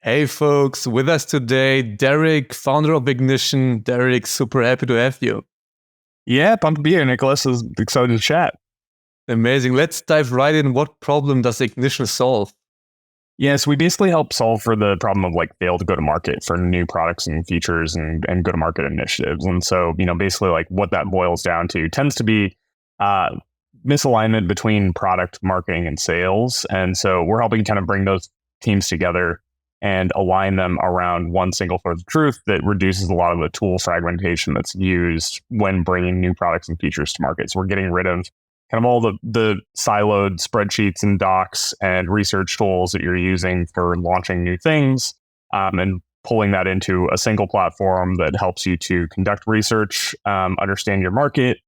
Hey folks, with us today, Derek, founder of Ignition. Derek, super happy to have you. Yeah, pumped to be here, Nikolas. Is excited to chat. Amazing. Let's dive right in. What problem does Ignition solve? Yes, we basically help solve for the problem of like failed go-to-market for new products and features and go-to-market initiatives. And so, basically like what that boils down to tends to be misalignment between product, marketing, and sales. And so we're helping kind of bring those teams together and align them around one single source of truth that reduces a lot of the tool fragmentation that's used when bringing new products and features to market. So we're getting rid of kind of all the siloed spreadsheets and docs and research tools that you're using for launching new things, and pulling that into a single platform that helps you to conduct research, understand your market,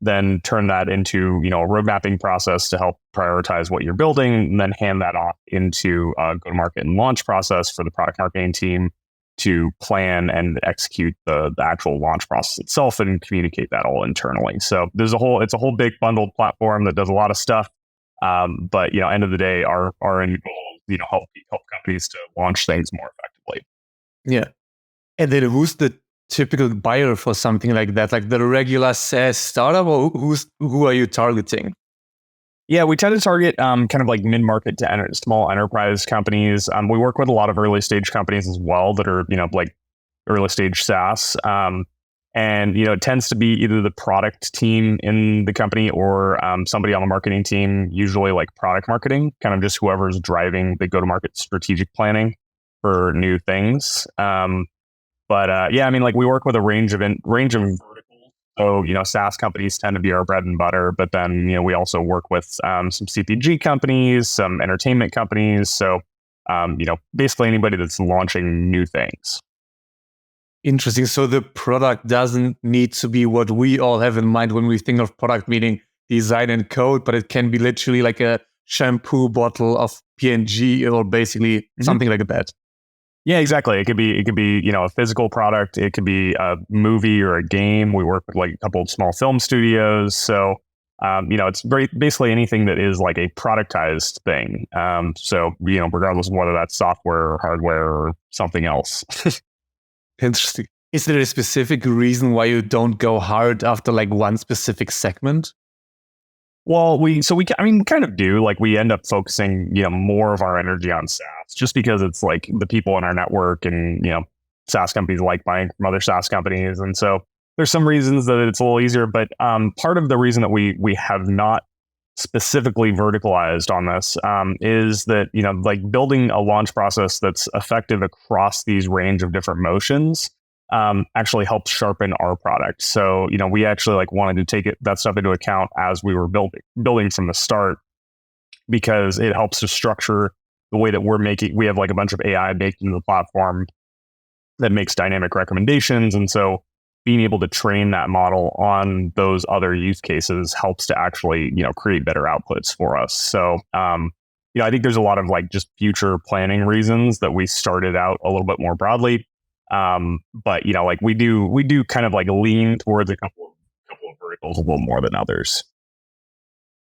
then turn that into a road mapping process to help prioritize what you're building, and then hand that off into a go-to-market and launch process for the product marketing team to plan and execute the actual launch process itself and communicate that all internally. So it's a whole big bundled platform that does a lot of stuff. But end of the day, our end goal, help companies to launch things more effectively. Yeah. And then who's the typical buyer for something like that? Like the regular SaaS startup, or who are you targeting? Yeah, we tend to target kind of like mid-market to small enterprise companies. We work with a lot of early stage companies as well that are, like early stage SaaS. And it tends to be either the product team in the company or somebody on the marketing team, usually like product marketing, kind of just whoever's driving the go-to-market strategic planning for new things. But we work with a range of verticals. So, SaaS companies tend to be our bread and butter, but then, we also work with some CPG companies, some entertainment companies. So, basically anybody that's launching new things. Interesting. So the product doesn't need to be what we all have in mind when we think of product, meaning design and code, but it can be literally like a shampoo bottle of PNG or basically something like that. Yeah, exactly. It could be, a physical product. It could be a movie or a game. We work with like a couple of small film studios. So, it's basically anything that is like a productized thing. So, regardless of whether that's software or hardware or something else. Interesting. Is there a specific reason why you don't go hard after like one specific segment? Well, we kind of do. Like we end up focusing, more of our energy on SaaS, just because it's like the people in our network and, SaaS companies like buying from other SaaS companies. And so there's some reasons that it's a little easier, but part of the reason that we have not specifically verticalized on this is that, like building a launch process that's effective across these range of different motions actually helps sharpen our product. So, we actually like wanted to take that stuff into account as we were building from the start, because it helps to structure the way that we have like a bunch of AI baked into the platform that makes dynamic recommendations. And so being able to train that model on those other use cases helps to actually, create better outputs for us. So, I think there's a lot of like just future planning reasons that we started out a little bit more broadly. But like we do kind of like lean towards a couple of verticals a little more than others.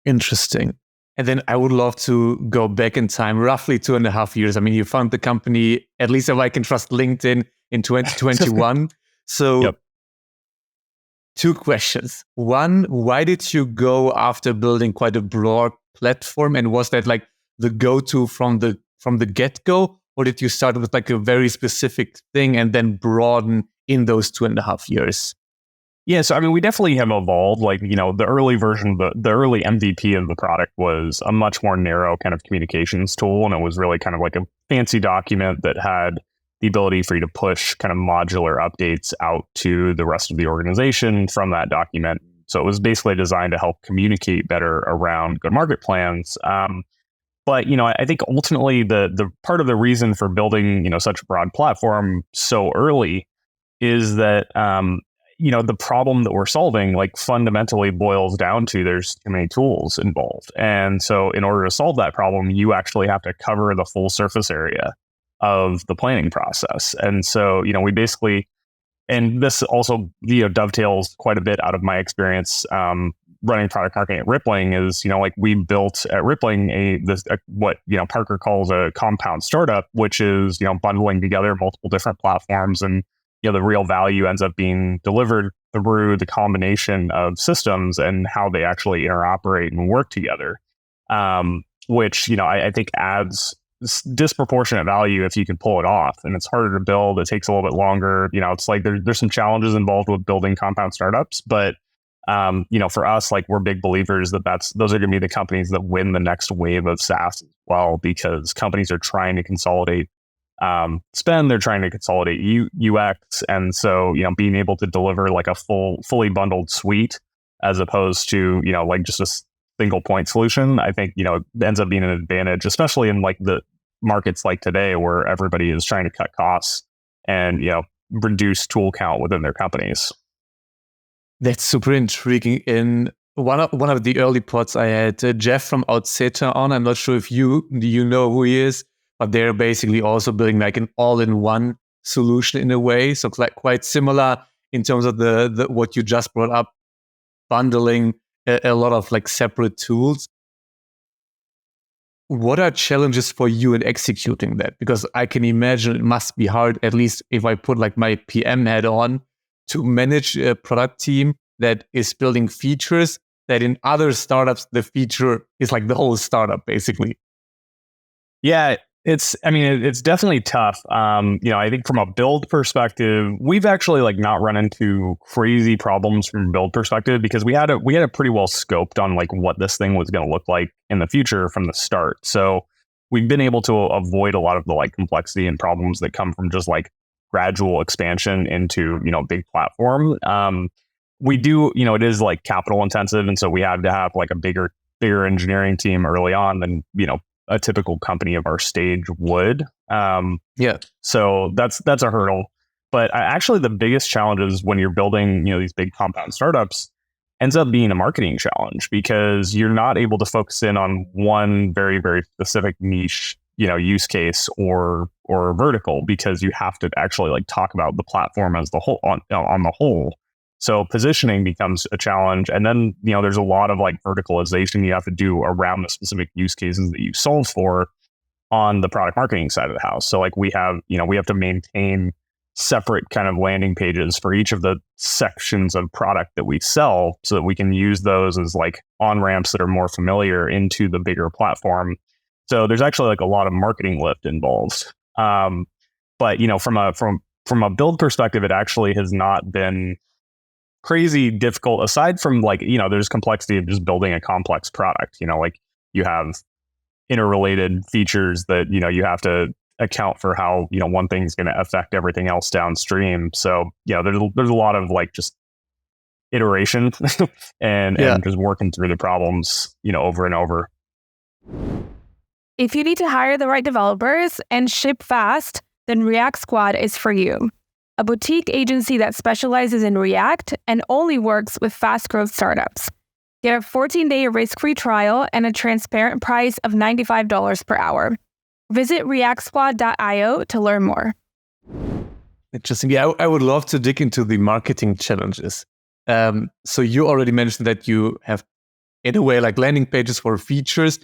Interesting. And then I would love to go back in time, roughly 2.5 years. I mean, you found the company, at least if I can trust LinkedIn, in 2021. So Yep. Two questions. One, why did you go after building quite a broad platform? And was that like the go-to from the get-go? Or did you start with like a very specific thing and then broaden in those 2.5 years? Yeah, so we definitely have evolved. Like, the early version, the early MVP of the product was a much more narrow kind of communications tool. And it was really kind of like a fancy document that had the ability for you to push kind of modular updates out to the rest of the organization from that document. So it was basically designed to help communicate better around go-to-market plans. But, I think ultimately the part of the reason for building, such a broad platform so early is that, the problem that we're solving, like fundamentally boils down to there's too many tools involved. And so in order to solve that problem, you actually have to cover the full surface area of the planning process. And so, we basically, and this also, dovetails quite a bit out of my experience, running product marketing at Rippling is, like we built at Rippling what Parker calls a compound startup, which is bundling together multiple different platforms, and the real value ends up being delivered through the combination of systems and how they actually interoperate and work together, which I think adds disproportionate value if you can pull it off. And it's harder to build. It takes a little bit longer. It's like there's some challenges involved with building compound startups, but for us, like we're big believers that those are going to be the companies that win the next wave of SaaS as well, because companies are trying to consolidate spend, they're trying to consolidate UX, and so being able to deliver like a fully bundled suite as opposed to like just a single point solution, I think ends up being an advantage, especially in like the markets like today where everybody is trying to cut costs and reduce tool count within their companies. That's super intriguing. In one of the early pods, I had Jeff from Outseta on. I'm not sure if you know who he is, but they're basically also building like an all-in-one solution in a way. So quite similar in terms of the what you just brought up, bundling a lot of like separate tools. What are challenges for you in executing that? Because I can imagine it must be hard, at least if I put like my PM hat on, to manage a product team that is building features that in other startups, the feature is like the whole startup, basically. Yeah, it's definitely tough. I think from a build perspective, we've actually like not run into crazy problems from a build perspective because we had a pretty well scoped on like what this thing was going to look like in the future from the start. So we've been able to avoid a lot of the like complexity and problems that come from just like gradual expansion into big platform. We do, it is like capital intensive, and so we had to have like a bigger engineering team early on than a typical company of our stage would. So that's a hurdle. But actually, the biggest challenges when you're building these big compound startups ends up being a marketing challenge, because you're not able to focus in on one very, very specific niche use case or vertical, because you have to actually like talk about the platform as the whole on the whole. So positioning becomes a challenge, and then there's a lot of like verticalization you have to do around the specific use cases that you solve for on the product marketing side of the house. So like we have to maintain separate kind of landing pages for each of the sections of product that we sell, so that we can use those as like on ramps that are more familiar into the bigger platform. So there's actually like a lot of marketing lift involved. But from a build perspective, it actually has not been crazy difficult, aside from like there's complexity of just building a complex product. Like you have interrelated features that you have to account for how one thing's going to affect everything else downstream. So there's a lot of like just iteration and just working through the problems over and over. If you need to hire the right developers and ship fast, then React Squad is for you. A boutique agency that specializes in React and only works with fast growth startups. Get a 14-day risk-free trial and a transparent price of $95 per hour. Visit reactsquad.io to learn more. Interesting. Yeah, I would love to dig into the marketing challenges. So you already mentioned that you have, in a way, like landing pages for features.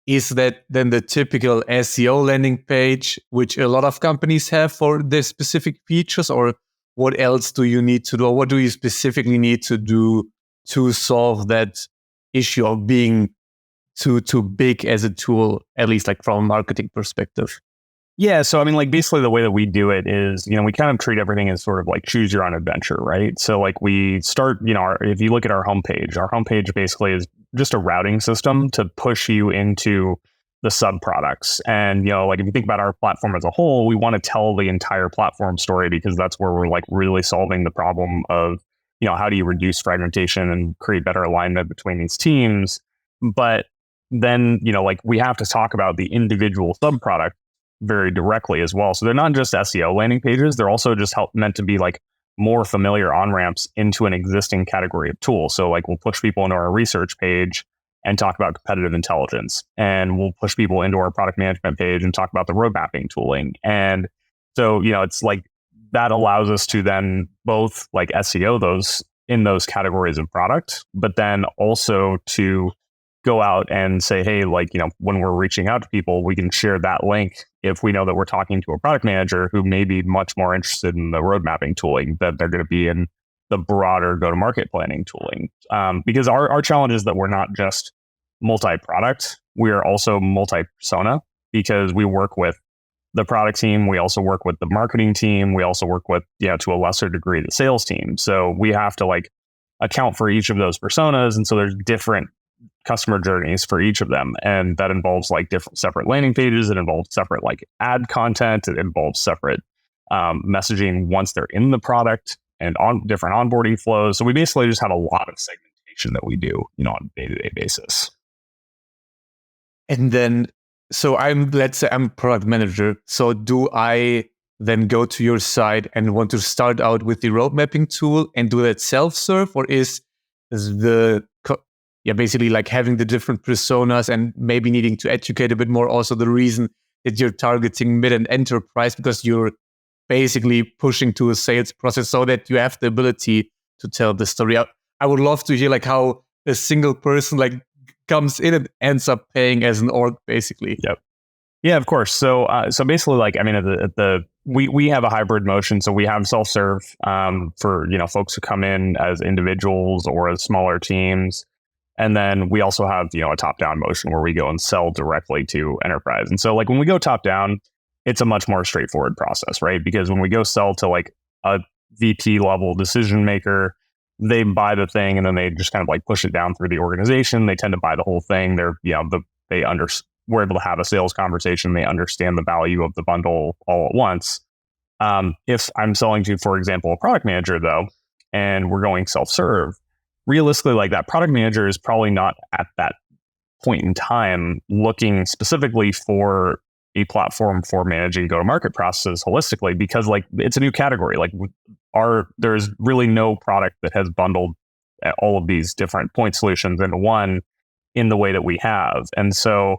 Is that then the typical SEO landing page, which a lot of companies have for their specific features, or what else do you need to do, or what do you specifically need to do to solve that issue of being too big as a tool, at least like from a marketing perspective? Yeah, so like basically the way that we do it is, we kind of treat everything as sort of like choose your own adventure, right? So like we start, if you look at our homepage basically is just a routing system to push you into the sub products. And, like if you think about our platform as a whole, we want to tell the entire platform story, because that's where we're like really solving the problem of, how do you reduce fragmentation and create better alignment between these teams? But then, like we have to talk about the individual sub product very directly as well. So they're not just SEO landing pages. They're also just meant to be like more familiar on-ramps into an existing category of tools. So like we'll push people into our research page and talk about competitive intelligence. And we'll push people into our product management page and talk about the road mapping tooling. And so, it's like that allows us to then both like SEO those in those categories of product, but then also to go out and say, hey, like, when we're reaching out to people, we can share that link if we know that we're talking to a product manager who may be much more interested in the road mapping tooling, that they're going to be in the broader go-to-market planning tooling. Because our challenge is that we're not just multi-product, we are also multi-persona, because we work with the product team, we also work with the marketing team, we also work with, to a lesser degree, the sales team. So we have to like account for each of those personas. And so there's different customer journeys for each of them. And that involves like different separate landing pages. It involves separate like ad content. It involves separate messaging once they're in the product and on different onboarding flows. So we basically just have a lot of segmentation that we do, on a day-to-day basis. And then, so let's say I'm a product manager. So do I then go to your site and want to start out with the road mapping tool and do that self-serve, or is basically like having the different personas and maybe needing to educate a bit more also the reason that you're targeting mid and enterprise, because you're basically pushing to a sales process so that you have the ability to tell the story. I would love to hear like how a single person like comes in and ends up paying as an org, basically. Yep. Yeah, of course. So basically, like, I mean, we have a hybrid motion. So we have self-serve for folks who come in as individuals or as smaller teams, and then we also have a top-down motion where we go and sell directly to enterprise. And so like when we go top-down, it's a much more straightforward process, right? Because when we go sell to like a VP level decision maker, they buy the thing and then they just kind of like push it down through the organization. They tend to buy the whole thing. We're able to have a sales conversation. They understand the value of the bundle all at once. If I'm selling to, for example, a product manager though, and we're going self-serve, realistically, like that product manager is probably not at that point in time looking specifically for a platform for managing go-to-market processes holistically, because like it's a new category. Like there's really no product that has bundled all of these different point solutions into one in the way that we have. And so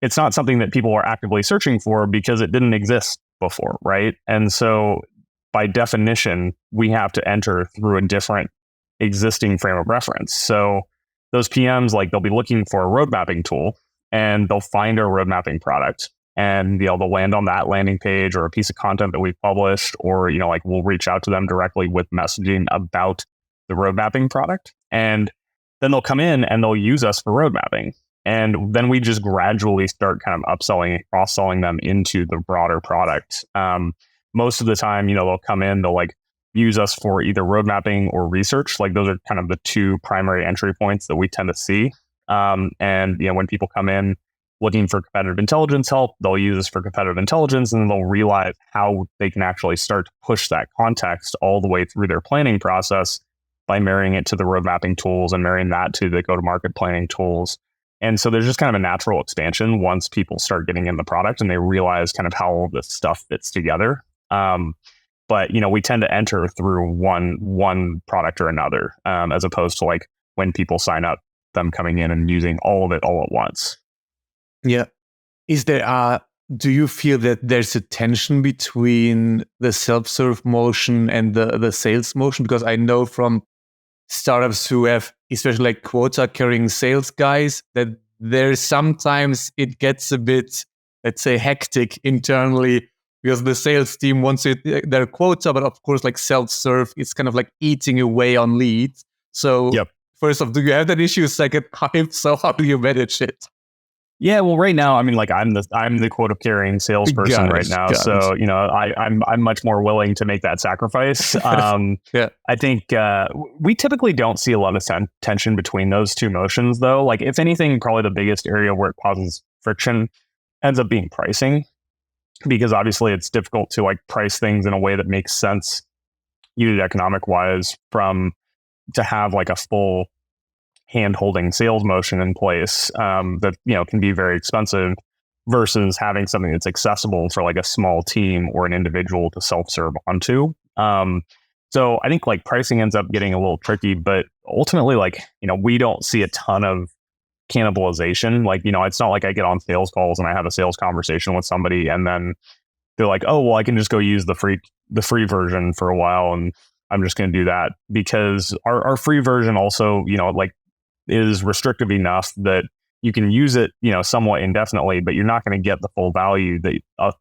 it's not something that people are actively searching for because it didn't exist before, right? And so by definition, we have to enter through a different existing frame of reference. So those PMs, like they'll be looking for a road mapping tool and they'll find our road mapping product. And they'll land on that landing page or a piece of content that we've published, or like we'll reach out to them directly with messaging about the road mapping product. And then they'll come in and they'll use us for road mapping. And then we just gradually start kind of upselling and cross-selling them into the broader product. Most of the time, they'll come in, they'll like use us for either road mapping or research. Like those are kind of the two primary entry points that we tend to see. And when people come in looking for competitive intelligence help, they'll use us for competitive intelligence, and then they'll realize how they can actually start to push that context all the way through their planning process by marrying it to the road mapping tools and marrying that to the go-to-market planning tools. And so there's just kind of a natural expansion once people start getting in the product and they realize kind of how all this stuff fits together. But we tend to enter through one product or another, as opposed to like when people sign up, them coming in and using all of it all at once. Yeah. Do you feel that there's a tension between the self-serve motion and the sales motion? Because I know from startups who have, especially like quota-carrying sales guys, that there's sometimes it gets a bit, let's say, hectic internally because the sales team wants their quota, but of course, like self-serve, it's kind of like eating away on leads. So First off, do you have that issue? Second, if so, how do you manage it? Yeah, well, right now, I mean, like I'm the quota-carrying salesperson right now, so I'm much more willing to make that sacrifice. I think we typically don't see a lot of tension between those two motions, though. Like, if anything, probably the biggest area where it causes friction ends up being pricing, because obviously it's difficult to like price things in a way that makes sense, unit economic wise, to have like a full hand-holding sales motion in place that can be very expensive versus having something that's accessible for like a small team or an individual to self-serve onto. So I think like pricing ends up getting a little tricky, but ultimately like we don't see a ton of cannibalization. Like it's not like I get on sales calls and I have a sales conversation with somebody and then they're like, oh well, I can just go use the free version for a while and I'm just going to do that, because our free version also, like, is restrictive enough that you can use it, somewhat indefinitely, but you're not going to get the full value that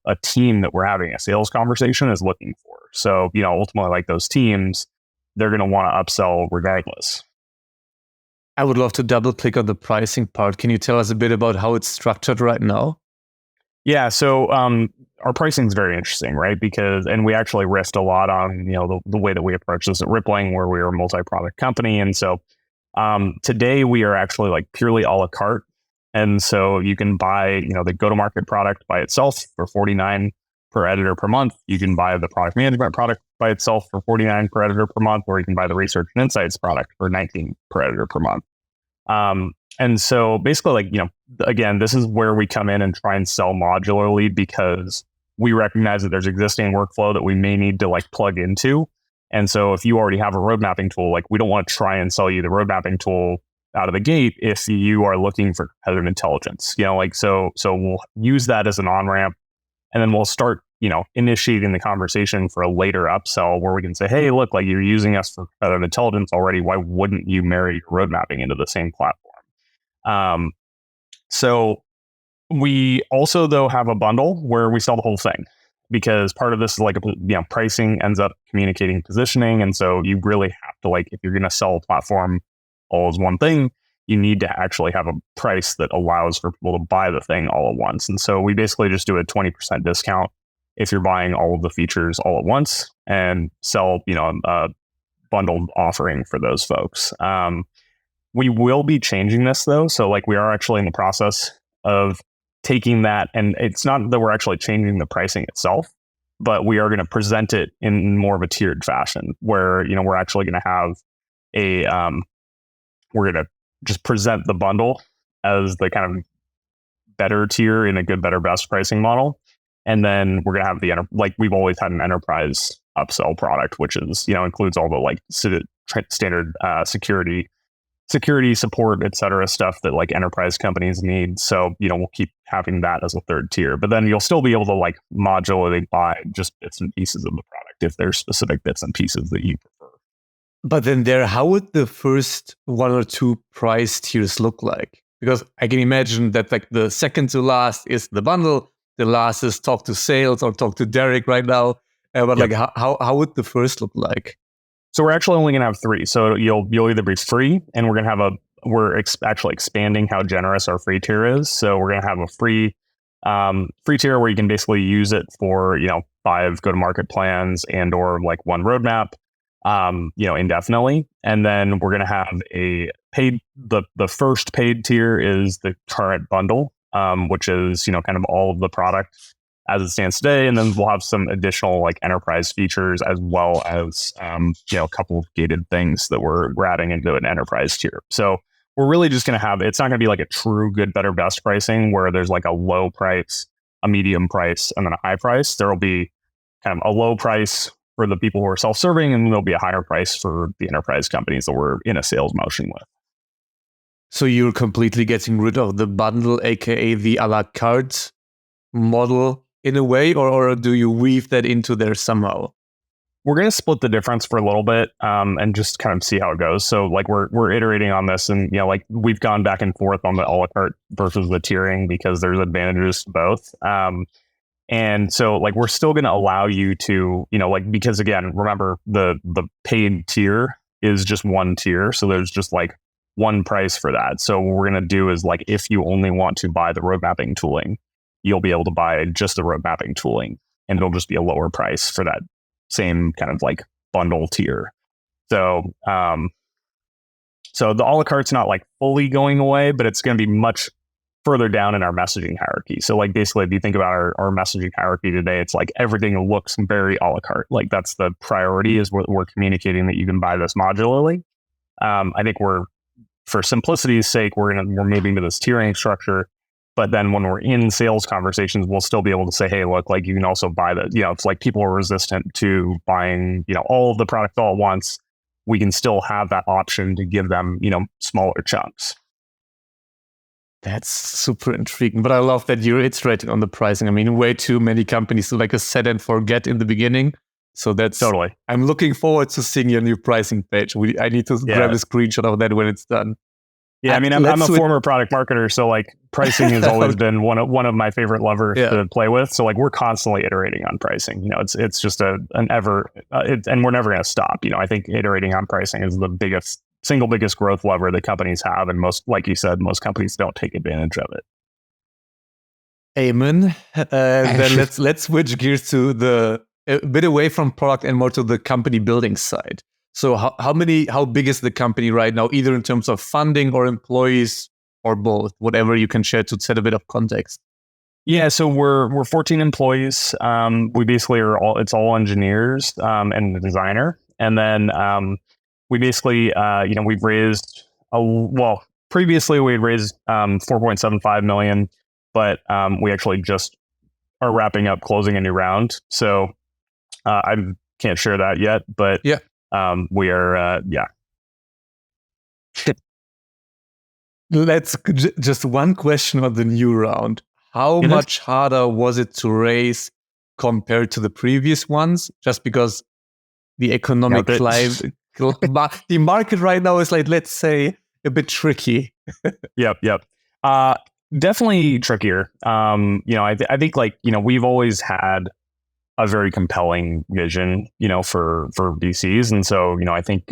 a team that we're having a sales conversation is looking for. So, ultimately, like, those teams, they're going to want to upsell regardless. I would love to double click on the pricing part. Can you tell us a bit about how it's structured right now? Yeah, so our pricing is very interesting, right? And we actually risked a lot on, the way that we approach this at Rippling, where we are a multi-product company. And so today we are actually like purely a la carte. And so you can buy, the go-to-market product by itself for $49 per editor per month. You can buy the product management product by itself for $49 per editor per month, or you can buy the research and insights product for $19 per editor per month. And so basically, like, again, this is where we come in and try and sell modularly, because we recognize that there's existing workflow that we may need to like plug into. And so if you already have a road mapping tool, like, we don't want to try and sell you the road mapping tool out of the gate if you are looking for competitive intelligence, so we'll use that as an on-ramp, and then we'll start, initiating the conversation for a later upsell where we can say, hey, look, like, you're using us for competitive intelligence already. Why wouldn't you marry your road mapping into the same platform? So we also, though, have a bundle where we sell the whole thing, because part of this is like, pricing ends up communicating positioning. And so you really have to, like, if you're going to sell a platform all as one thing, you need to actually have a price that allows for people to buy the thing all at once. And so we basically just do a 20% discount if you're buying all of the features all at once, and sell, a bundled offering for those folks. We will be changing this, though. So, like, we are actually in the process of taking that, and it's not that we're actually changing the pricing itself, but we are going to present it in more of a tiered fashion, where, we're actually going to have we're going to just present the bundle as the kind of better tier in a good, better, best pricing model. And then we're going to have like we've always had an enterprise upsell product, which is, includes all the like standard security support, et cetera, stuff that like enterprise companies need. So, we'll keep having that as a third tier, but then you'll still be able to like modularly buy just bits and pieces of the product if there's specific bits and pieces that you prefer. But then how would the first one or two price tiers look like? Because I can imagine that like the second to last is the bundle, the last is talk to sales or talk to Derek right now. But Yep. like how would the first look like? So we're actually only going to have 3. So you'll either be free, and we're going to have actually expanding how generous our free tier is. So we're going to have a free tier where you can basically use it for, 5 go-to-market plans and or like 1 roadmap, indefinitely. And then we're going to have a paid, the first paid tier is the current bundle, which is, kind of all of the product as it stands today. And then we'll have some additional like enterprise features, as well as, a couple of gated things that we're adding into an enterprise tier. So we're really just going to have, it's not going to be like a true good, better, best pricing where there's like a low price, a medium price, and then a high price. There will be kind of a low price for the people who are self-serving, and there'll be a higher price for the enterprise companies that we're in a sales motion with. So you're completely getting rid of the bundle, aka the a la carte model in a way, or do you weave that into there somehow? We're going to split the difference for a little bit, and just kind of see how it goes. So like we're iterating on this, and like we've gone back and forth on the a la carte versus the tiering, because there's advantages to both. And so like we're still going to allow you to, like, because again, remember the paid tier is just one tier. So there's just like one price for that. So what we're going to do is, like, if you only want to buy the road mapping tooling, you'll be able to buy just the road mapping tooling, and it'll just be a lower price for that same kind of like bundle tier. So, so the a la carte's not like fully going away, but it's going to be much further down in our messaging hierarchy. So like basically, if you think about our messaging hierarchy today, it's like everything looks very a la carte. Like that's the priority, is we're communicating that you can buy this modularly. I think for simplicity's sake, we're moving to this tiering structure. But then when we're in sales conversations, we'll still be able to say, hey, look, like you can also buy the, it's like people are resistant to buying, all of the product all at once. We can still have that option to give them, smaller chunks. That's super intriguing. But I love that you're iterating on the pricing. I mean, way too many companies do like a set and forget in the beginning. So that's Totally. I'm looking forward to seeing your new pricing page. I need to grab a screenshot of that when it's done. Yeah, I mean, I'm a former product marketer, so like pricing has always been one of my favorite levers to play with. So like we're constantly iterating on pricing. You know, it's just and we're never going to stop. You know, I think iterating on pricing is the single biggest growth lever that companies have, and most, like you said, most companies don't take advantage of it. Amen. Then let's switch gears to a bit away from product and more to the company building side. So how big is the company right now, either in terms of funding or employees or both, whatever you can share to set a bit of context? Yeah, so we're 14 employees. We basically it's all engineers and the designer. And then we basically, we've raised, previously we had raised 4.75 million, but we actually just are wrapping up closing a new round. So I can't share that yet, but we are, Let's just one question on the new round. How much harder was it to raise compared to the previous ones? Just because the economic climate, the market right now is like, let's say, a bit tricky. Yep. Definitely trickier. I think we've always had a very compelling vision, for VCs. And so, I think,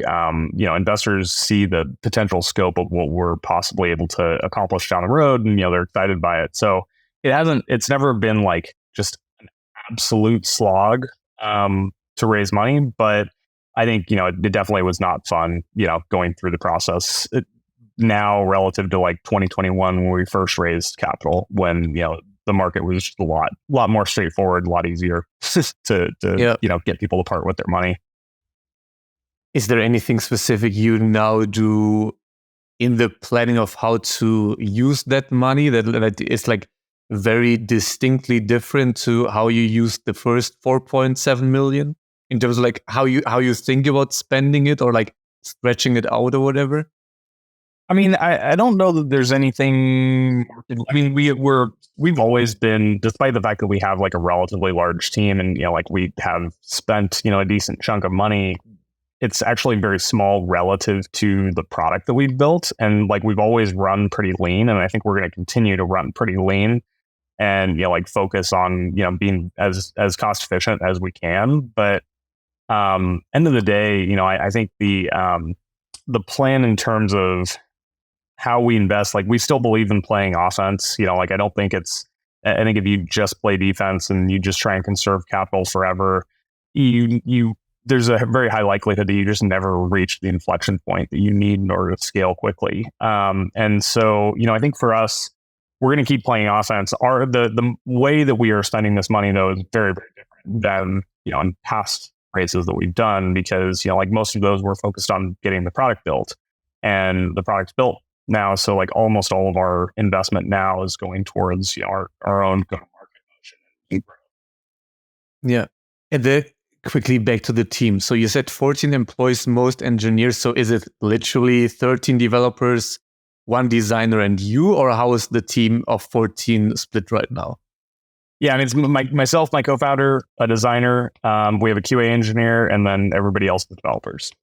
investors see the potential scope of what we're possibly able to accomplish down the road, and, they're excited by it. So it's never been like just an absolute slog to raise money, but I think, it definitely was not fun, going through the process now relative to like 2021 when we first raised capital, when, the market was just a lot more straightforward, a lot easier to get people to part with their money. Is there anything specific you now do in the planning of how to use that money that is like very distinctly different to how you used the first 4.7 million in terms of like how you think about spending it or like stretching it out or whatever? I mean, I don't know that there's anything. I mean, we've always been, despite the fact that we have like a relatively large team and, like we have spent, a decent chunk of money, it's actually very small relative to the product that we've built. And like, we've always run pretty lean. And I think we're going to continue to run pretty lean and, focus on, being as cost efficient as we can. But end of the day, I think the plan in terms of how we invest, like we still believe in playing offense. I don't think I think if you just play defense and you just try and conserve capital forever, there's a very high likelihood that you just never reach the inflection point that you need in order to scale quickly. And so, I think for us, we're going to keep playing offense. The way that we are spending this money though is very, very different than, in past raises that we've done, because, like most of those we're focused on getting the product built, and the product's built now. So like almost all of our investment now is going towards our own go-to-market motion. Yeah. And then quickly back to the team. So you said 14 employees, most engineers. So is it literally 13 developers, 1 designer and you, or how is the team of 14 split right now? Yeah, I mean, it's myself, my co-founder, a designer. We have a QA engineer, and then everybody else is developers.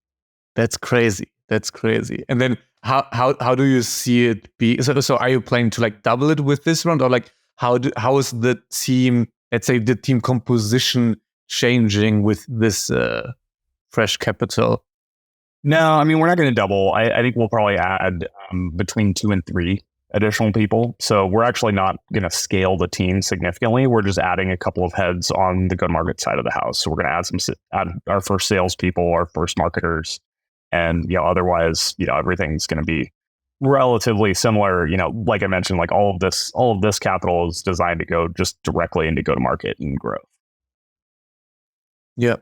That's crazy. And then how do you see it be? So are you planning to like double it with this round, or like how is the team, let's say the team composition changing with this fresh capital? No, I mean, we're not going to double. I think we'll probably add between 2 and 3 additional people. So we're actually not going to scale the team significantly. We're just adding a couple of heads on the go-to-market side of the house. So we're going to add our first salespeople, our first marketers. And, otherwise, everything's going to be relatively similar. Like I mentioned, like all of this capital is designed to go just directly into go-to-market and growth. Yeah.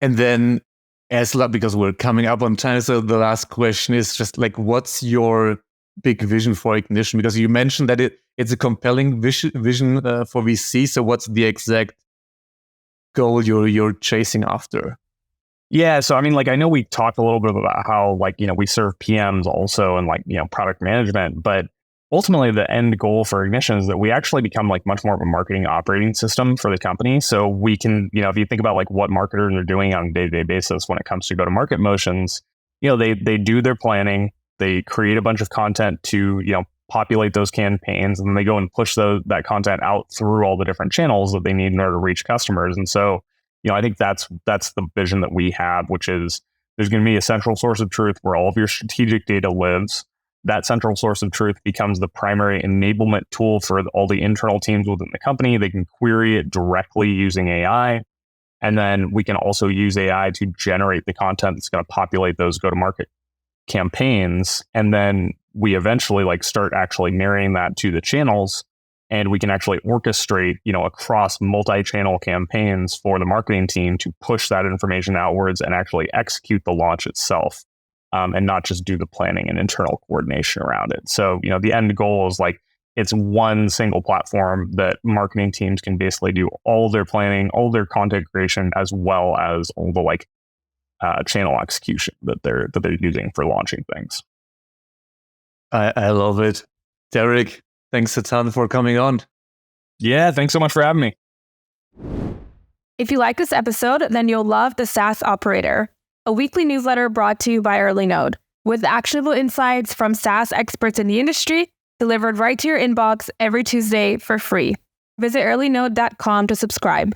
And then because we're coming up on time, so the last question is just like, what's your big vision for Ignition? Because you mentioned that it's a compelling vision for VC. So what's the exact goal you're chasing after? Yeah. So, I mean, like, I know we talked a little bit about how, like, we serve PMs also and like, product management, but ultimately the end goal for Ignition is that we actually become like much more of a marketing operating system for the company. So we can, if you think about like what marketers are doing on a day-to-day basis when it comes to go-to-market motions, they do their planning, they create a bunch of content to, populate those campaigns, and then they go and push that content out through all the different channels that they need in order to reach customers. And so, I think that's the vision that we have, which is there's going to be a central source of truth where all of your strategic data lives. That central source of truth becomes the primary enablement tool for all the internal teams within the company. They can query it directly using AI. And then we can also use AI to generate the content that's going to populate those go-to-market campaigns. And then we eventually start actually marrying that to the channels, and we can actually orchestrate, across multi-channel campaigns for the marketing team to push that information outwards and actually execute the launch itself, and not just do the planning and internal coordination around it. So, the end goal is it's one single platform that marketing teams can basically do all their planning, all their content creation, as well as all the channel execution that they're using for launching things. I love it. Derek, thanks a ton for coming on. Yeah, thanks so much for having me. If you like this episode, then you'll love the SaaS Operator, a weekly newsletter brought to you by EarlyNode, with actionable insights from SaaS experts in the industry, delivered right to your inbox every Tuesday for free. Visit earlynode.com to subscribe.